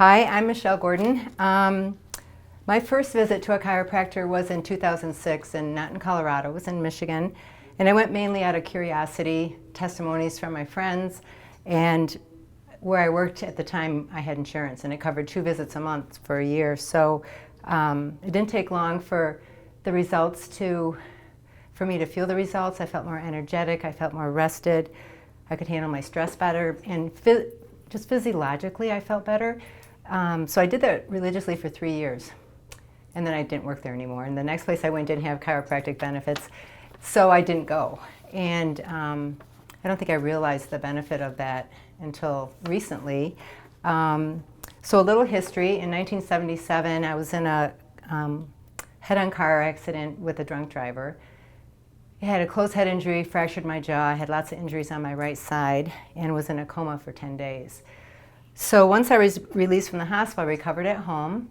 Hi, I'm Michelle Gordon. My first visit to a chiropractor was in 2006, and not in Colorado, it was in Michigan. And I went mainly out of curiosity, testimonies from my friends, and where I worked at the time, I had insurance, and it covered 2 visits a month for a year. So it didn't take long for the results for me to feel the results. I felt more energetic, I felt more rested, I could handle my stress better, and just physiologically I felt better. So I did that religiously for 3 years, and then I didn't work there anymore. And the next place I went didn't have chiropractic benefits, so I didn't go. And I don't think I realized the benefit of that until recently. So a little history. In 1977, I was in a head-on car accident with a drunk driver. I had a closed head injury, fractured my jaw, I had lots of injuries on my right side, and was in a coma for 10 days. So once I was released from the hospital, I recovered at home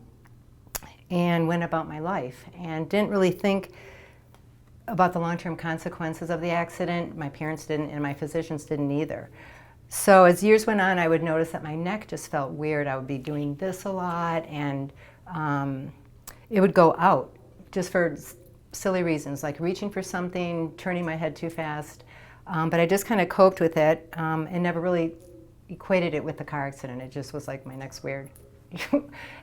and went about my life and didn't really think about the long-term consequences of the accident. My parents didn't, and my physicians didn't either. So as years went on, I would notice that my neck just felt weird. I would be doing this a lot, and it would go out just for silly reasons, like reaching for something, turning my head too fast. But I just kind of coped with it and never really equated it with the car accident. It just was like, my neck's weird.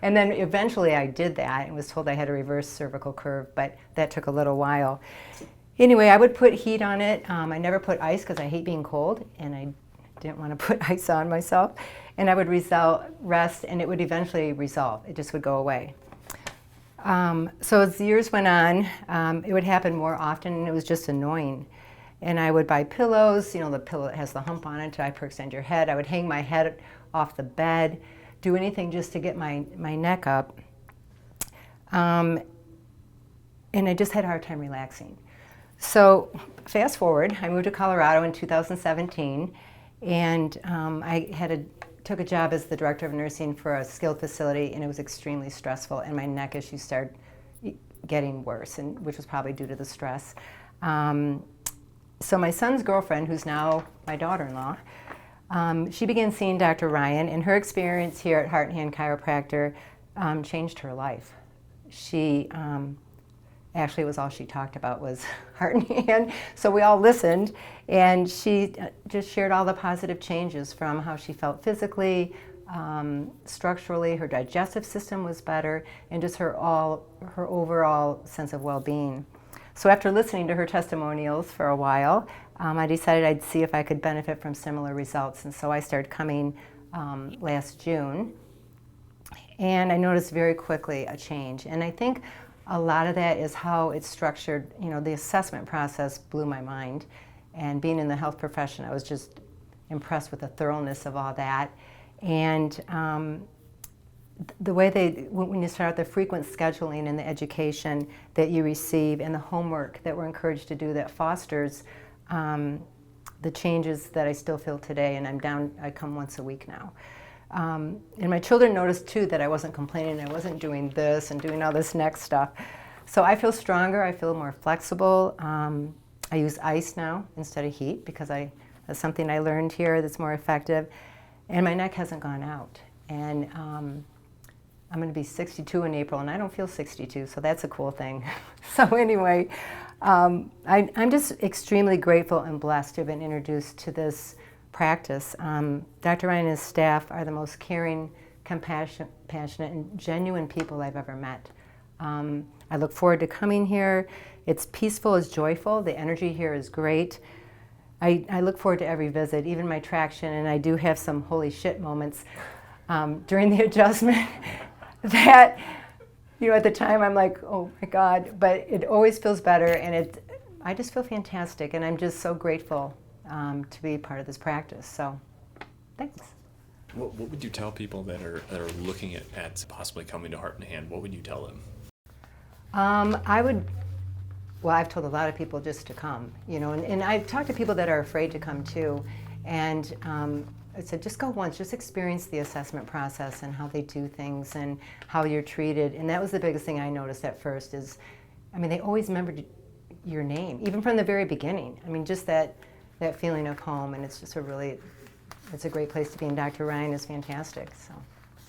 And then eventually I did that and was told I had a reverse cervical curve, but that took a little while. Anyway, I would put heat on it. I never put ice because I hate being cold, and I didn't want to put ice on myself. And I would rest, and it would eventually resolve. It just would go away. So as years went on, it would happen more often, and it was just annoying. And I would buy pillows, you know, the pillow that has the hump on it to hyperextend your head. I would hang my head off the bed, do anything just to get my neck up. And I just had a hard time relaxing. So fast forward, I moved to Colorado in 2017, and I took a job as the director of nursing for a skilled facility, and it was extremely stressful, and my neck issues started getting worse, which was probably due to the stress. So my son's girlfriend, who's now my daughter-in-law, she began seeing Dr. Ryan, and her experience here at Heart and Hand Chiropractor changed her life. She actually, it was all she talked about was heart and hand, so we all listened, and she just shared all the positive changes from how she felt physically, structurally, her digestive system was better, and just her overall sense of well-being. So after listening to her testimonials for a while, I decided I'd see if I could benefit from similar results, and so I started coming last June, and I noticed very quickly a change. And I think a lot of that is how it's structured. You know, the assessment process blew my mind, and being in the health profession, I was just impressed with the thoroughness of all that. And the way when you start out, the frequent scheduling and the education that you receive and the homework that we're encouraged to do that fosters the changes that I still feel today, and I come once a week now. And my children noticed too that I wasn't complaining, I wasn't doing this and doing all this neck stuff. So I feel stronger, I feel more flexible. I use ice now instead of heat because that's something I learned here that's more effective. And my neck hasn't gone out. And I'm going to be 62 in April, and I don't feel 62, so that's a cool thing. So anyway, I'm just extremely grateful and blessed to have been introduced to this practice. Dr. Ryan and his staff are the most caring, compassionate, and genuine people I've ever met. I look forward to coming here. It's peaceful, it's joyful. The energy here is great. I look forward to every visit, even my traction, and I do have some holy shit moments during the adjustment that, you know, at the time I'm like, oh my God, but it always feels better, and I just feel fantastic, and I'm just so grateful to be part of this practice. So, thanks. What would you tell people that are looking at possibly coming to Heart and Hand? What would you tell them? Well, I've told a lot of people just to come, you know, and I've talked to people that are afraid to come too, and I said, just go once, just experience the assessment process and how they do things and how you're treated. And that was the biggest thing I noticed at first is, I mean, they always remembered your name, even from the very beginning. I mean, just that feeling of home, and it's just it's a great place to be, and Dr. Ryan is fantastic. So.